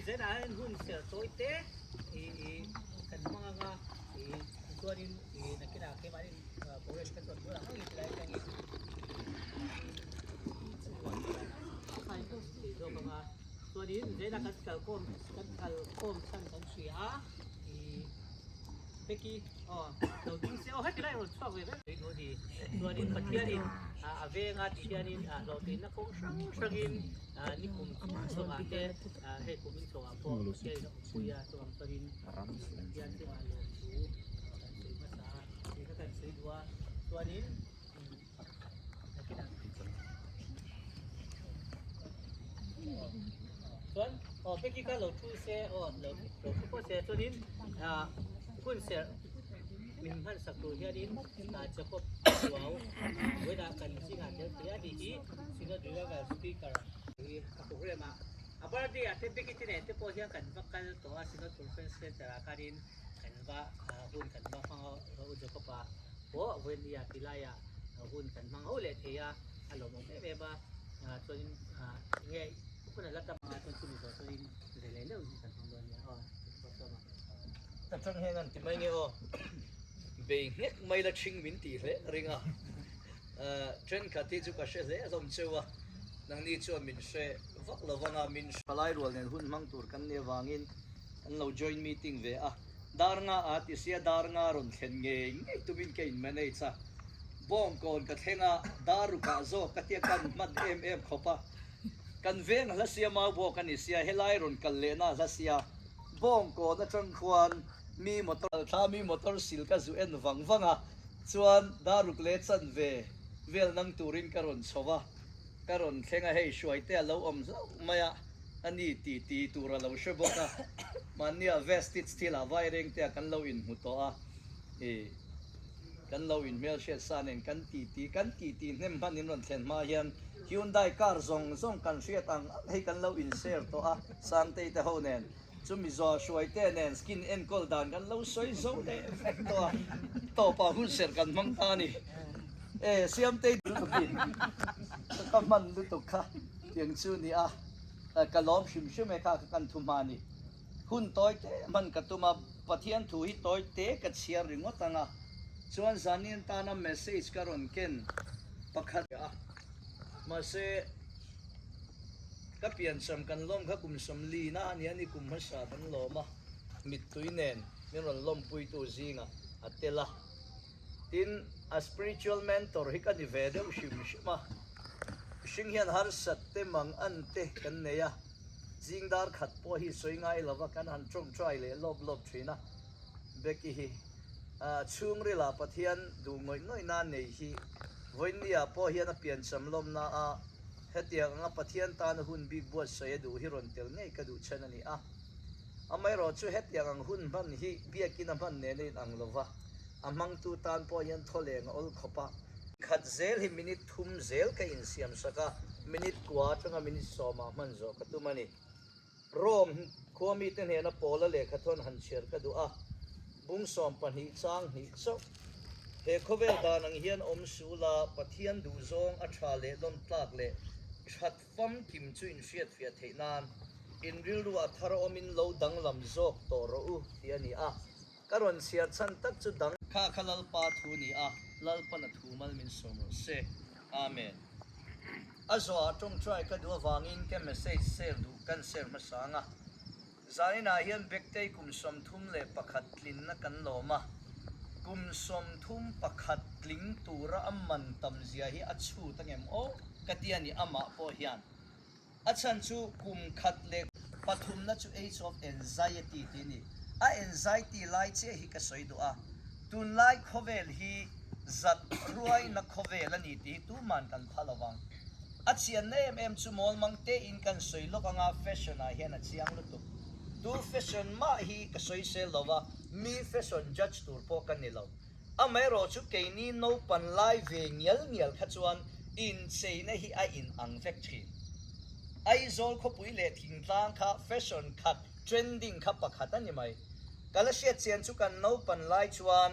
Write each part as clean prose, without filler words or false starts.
sẽ đã hun sẽ tối tế cần mangตัวนี้นักกีฬาเข้ามาโปรเจกต์กันส่วนตัวเขาอีกหลายอย่างอีกใครก็ดูมาตัวนี้เดี๋ยวนักการโคมชั้นเสียเมื่อกี้เราดูเสียให้ได้เราชอบเลยตัวนี้ปัจจัยนี้เวงาที่นี่เราตีนักคงช่างนี่คุมสมาเกให้คุมสมาพอเกี่ยวกับคุยตัวตัวนี้ยันที่ว่าเราตัวนี้ส่วนเมื่อกี้ก็เราทูเซ่เราทูเซ่ตัวนี้คุณเซ่มีพันสักตัวเฮียดินจะพบว้าวเวลากันสิ่งอะไรเฮียดีสิ่งอะไรด้วยกับสปีกเกอร์aku boleh mak apa dia tapi kita ni tu pun kan bakal tuสิ่งตัวเฟนเซ่จะราคาดินกันว่าคุณกันว่าฟังเราจะก็ป่าโอ้เวนีอาทิลายหุ่นกันมังเอาเลยเทียฮัลโหลมองไม่แบบตัวนี้เงี้ยคนนั้นละกับมาตัวนี้ตัวนี้เรื่องเรื่องกันฟังด้วยเนี่ยแต่จังเฮงันที่ไม่เงี้ยเบ่งเงี้ยไม่ละชิงวินตีเลยริงเทรนขัดที่จุกเชเลยสมเชื่อนังนี้ชวนมินเช่ฟักละวังมินพลายรัวเนี่ยหุ่นมังตูร์กันเนี่ยวางินเรา join meetingเวดาร์งาอาทิเสียดาร์งารอนเข็นเงี้ยตุบินเก่งมันไอ้ซะบ้องก่อนกัดเฮงดารุกาโซกัดเทียกันมัดขบปะกันเวงละเสียมาบอกกันนี่เสียเฮลัยรอนกันเลน่าละเสียบ้องก่อนนะจังควานมีมอเตอร์ถ้ามีมอเตอร์สิลก็จะเอ็นวังส่วนดารุกเลสันเวลนังตูรินการอนสวะการอนเฮงให้ช่วยเตะเราไม่อันนี้ตีตัวเราเชื่อบอกมันเนี่ยเวสติสที่ละไว้เร่งเตะกันเราอินหุตัวกันเราอินเมลเชสซานเองกันตีเนี่ยมันนี่นนเซนมาเฮียนฮิวได้การส่งกันเชียตังให้กันเราอินเซอร์ตัวสันเตยเตะหัวเนี่ยจุมีจอช่วยเตะเนี่ยสกินเอ็นกอลดานกันเราสวยโซ่เตะตัวป่าหุ่นเสือกันมังตานี่เสียมเตะดูตุกินก็มันดูตุกค่ะอย่างชื่อนี่กะล้อมชิมไม่ค่ะกันทุมานี่หุ่นต้อยเตะมันกะตุมาปะเทียนถูหิต้อยเตะกัดเชียร์ริงว่าตังส่วนสานินตานาเมสเซจการอนเกนปักขัดมาเซก็เปลี่ยนสมกันล้มก็กลุ่มสมลีนะอันนี้กลุ่มภาษาบันล้มมิดตุยเนนมีรอนล้มปุยตัวจิงอัตเตล่าทินspiritual mentor ฮิกันดิเวเดอชิมชิงเฮียนฮาร์สัตเตมังอันเตกันเนียจิงดาร์ขัดพอฮิสวยง่ายละว่ากันหันจงใจเลยลบทีนะเบกี้ฮีช่วงเวลาปะเทียนดูง่อยนานเนี่ยฮีวันนี้พอเฮียนเปลี่ยนสมลมนะเฮตียงปะเทียนตานหุ่นบิ๊กบัวเสียดูฮิรอนเตลเนี่ยก็ดูเช่นนี้ไม่รอช่วยเฮตียงหุ่นมันฮีเบียกินมันเนี่ยในอังลวะมังตูตานพอเฮียนทะเลงอลขบะขัดเซลฮิมินิทุ่มเซลก็อินเสียมสักมินิกว่าจังมินิสอมามันโจกตุมันนี่รวมขั้วมีเต็นเห็นโปละเล็กขทนหันเชียร์ก็ดูบุ้งสอมปันหิจางหิจเฮโคเวลดานังเฮียนสูลาปะเทียนดูซองอัชาเลลมปลากเลชัดฟัมกิมจุอินเฟียดเทนานอินริลรัวทารอมินโลดังลำโจกโตรูเทียนี่การวันเสียชันตักจุดังข้าขลัลปาทูนี่ลลปนัทูมัลมินสมรเซอาเมนจวจงช่วยกันดูวางินแค่เมสเซจเซลดูกันเซลมาสังจานี่นาเฮียนเบกเตยกุมสมทุ่มเล่ปักขัดลินนักันโลมากุมสมทุ่มปักขัดลิงตูระอัมมันตำเสียฮีอัดชูตั้งเอ็มกะเตียนี่อามาโพเฮียนอัดฉันชูกุมขัดเล็กปฐุมนัชู age of anxiety ที่นี่anxiety ไล่เชี่ยฮีกระสวยดูตุนไล่ขเวลฮีจัดรวยนักขเวลนี่ที่ตูมันกันพะละวังอัดเสียนเนมชูมอลมังเตอินกันสวยลูกงาแฟชั่นเฮียนอัดเสียงลุตุดูแฟชั่นมาฮีกสวยเซลว่ามีแฟชั่นจัดตัวพอกันนี่เราไม่รอชุกเกนี่โนปันไลฟ์เงียลขจวนอินเซนฮีอินอังเฟกทีโซลขบุยเลทิ้งทางค่ะแฟชั่นขัดเทรนดิ้งขับปักขัดนี่ไหมกาลเชียเซียนชุกันโนปันไลฟ์ชวน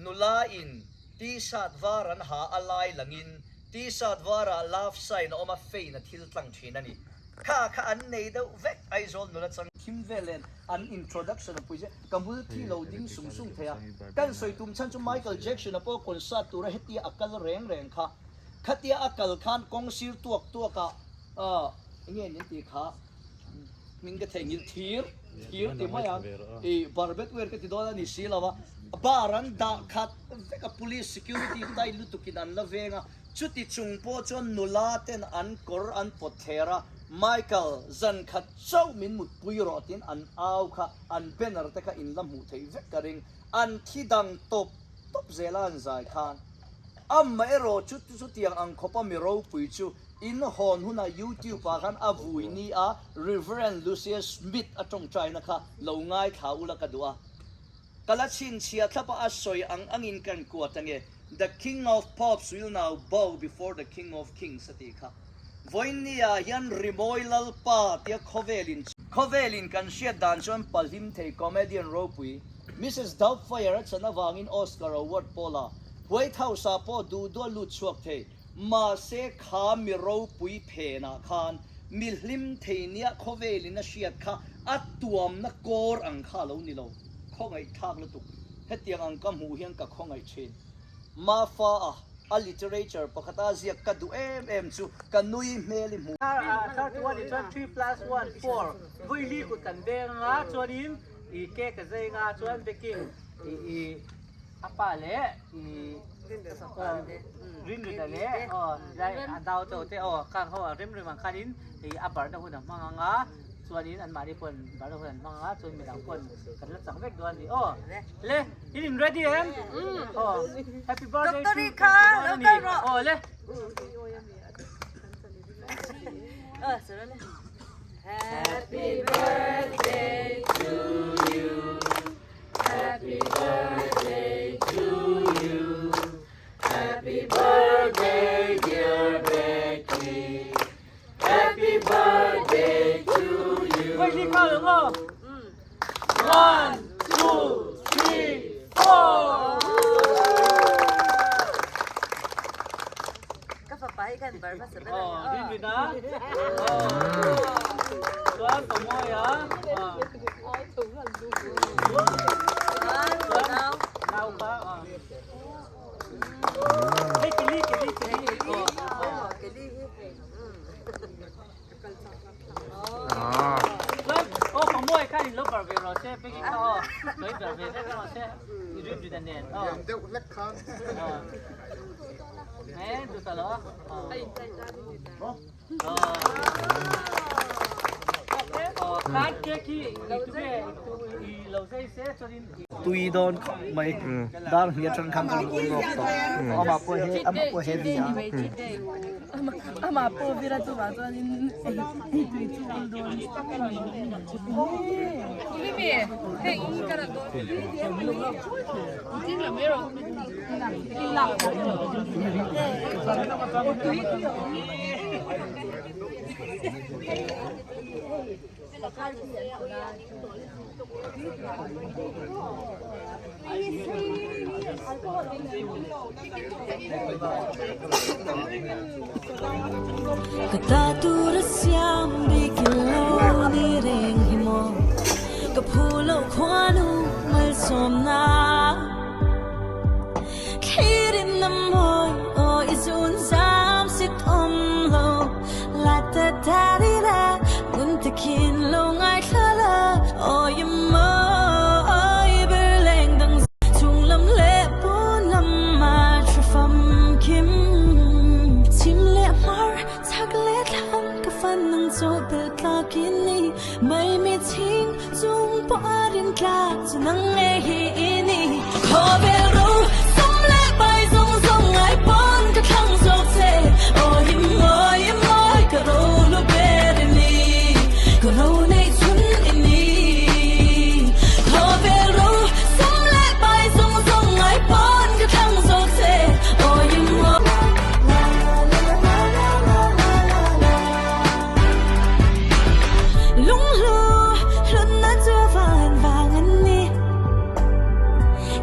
นุลาอินที่ชาดวารันหาอะไรหลังอินที่ชาดวาระลาฟไซน์ออกมาเฟย์นะทิลตั้งทีนั่นนี่ ข้าอันในเดาเวกไอโซนนั่นแหละจังคิมเวเลนอันอินโทรดักชั่นปุยเจกัมพูที่เราดิ้งสุ่งเทียกันสวยตุ้มฉันจุไมเคิลแจ็คสันพอคนสัตว์ตัวเฮตีอักลแรงค่ะขัดตีอักลขันกงซีร์ตัวกะเงี้ยนี่ตีขามิงก็เทงิลทีร์ตีมายังบาร์เบตเวอร์ก็ตีโดนนี่สิละวะบารันดาขัดเวก police security ได้ลุตุกินอันละเวงชุดที่จุงโปจนนุลาเตนอันกอร์อันปอเทระไมเคิลจันขัดเจ้ามินมุดปุยรอตินอันเอาค่ะอันเป็นอะไรแต่ก็อินลำหูเทเวกกระริงอันที่ดังตบเซลันใจขานไม่รอชุดที่อังคบมีเราปุยจูอินฮอนหุ่นยูทูบปากันอาวุยนี่Reverend Lucius Smith จงใจนะคะเราง่ายข่าวละกันด้วยกาลชินเชียทับอาศัยอังอินกันกวดตั้งเง The King of Pops will now bow before the King of Kings สติค่ะวันนี้ยันริมอยลลปาเตียโคเวลินกันเชียดันจนปัลลิมเทคอมเมดี้โรปุย Mrs. Doubtfire ชนะวางอินออสการ์อวอร์ดโพลาไว้เท่าซาโปดูด้วยลุดชวกเทมาเสขามีเราปุยเพนาคานมิลิมเทเนียโคเวลินเชียดค่ะอัดตัวมนักกอร์อังคาเหล่านี้เราข้องไอทากละตุกเฮตียงอังกำหูเฮียงกับข้องไอเชนมาฟ้าliterature ปกติเสียกดูจูกันนุยเมลิมูถ้าตัวนี้จะ3+1 4วิ่งลีกุกันเบงอ่ะชวนอินอีเก๊กเซงอ่ะชวนเบกิงอีอาปาเล่ริมดูแต่เล่ได้ดาวโตเตข้างเขาริมมังคันินอีอาปาร์ตหุ่นมังงะส่วนนี้อันมาดิพนบาร์ตหุ่นมังงะส่วนมีหลังพนกันรักสังเวกดวนนี่เล่ยิน ready เอ็มhappy birthday ดร.ค่ะดร.เล่เสร็จแล้วเลย Happy birthday to you Happy birthday to you Happy birthday dear Becky Happy birthday to you วิ่งลีเข้าหรือเปล่า 1 2 3 4ก็ฝ่ายกันบาร์มาเสร็จแล้ว ริมดูนะส่วนตัวมอยอ่ะเอาปะเฮ้ยกินลี่แล้วของมวยข้าดิลบบาร์เบรอเซ่ไปกินข้าวเลยบาร์เบรได้ก็เซ่ริมดูดันเด่นเดี๋ยวเล็กครั้งแม่ดูตลอดการเกี่ยขี้เราเซ่เราเซ่เซ่จนตุยโดนไม่ดาร์เฮียจนคำกันรอบต่อเอามาพูดให้เอามาพูดให้ดีอ่ะเอามาพูดวิราตุบาตัวนี้ตุยจุนโดนพี่เมย์เฮ้ยอีกระโดดจริงเหรอไม่หรอกหลับKatatura siyam biglaw ni ring himo Kapulo kwanu malsomna Kirin na moy o isun sam sit omlo Lata tarira guntakin lo ngay khala o yamo oy berleng dang chung lam le po lam ma trafam kim Tim le mar tag le tham ka fan nang so bil ka kini mai mi ting chung po arin ka nang e hi ini ko bel ro som le bai zong zong ai pon ka thang so se o yim moi ka ro lo ber ni ka ro nei chun ini ko bel ro som le bai zong zong ai pon ka thang so se o yim moi lung lu lun na cho van vangan ni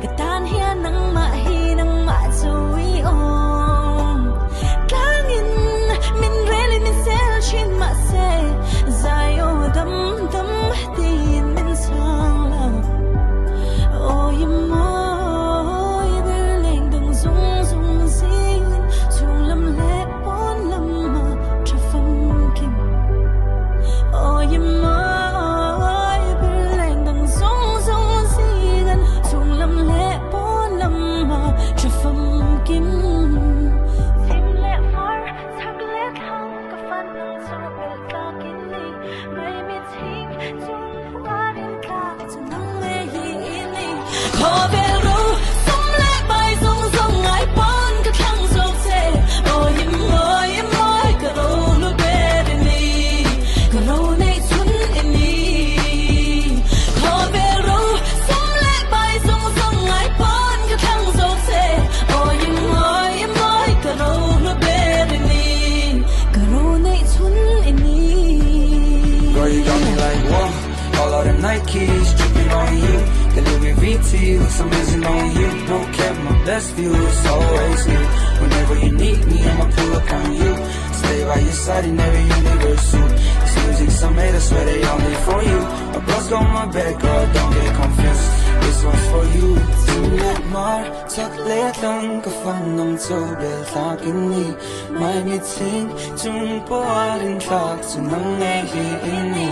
katan hian nang ma chui om klangin min relin min sel chin ma se ขอเบรูสมแลกใบทรงไงปอนก็ทั้งโศกเซโอ้ยมอยก็รู้ลูกเบรนี่ก็รู้ในทุนอันนี้ขอเบรูสมแลกใบทรงไงปอนก็ทั้งโศกเซโอ้ยมอยก็รู้ลูกเบรนี่ก็รู้ในทุนอันนี้ Girl, you got me like, whoa. All of them Nikes dripping on you. The Louis VT looks amazing on you. No cap, my best view is always new. Whenever you need me, I'ma pull up on you. Stay by your side in every universe suit. This music's I made, I swear they only for you. A bros on my back, girl, don't get confused. This one's for you. Tonight, mar, chocolate lang ka fan ng tubel sa akin ni. May meeting, tung po alin tak, sunang ngayon ini.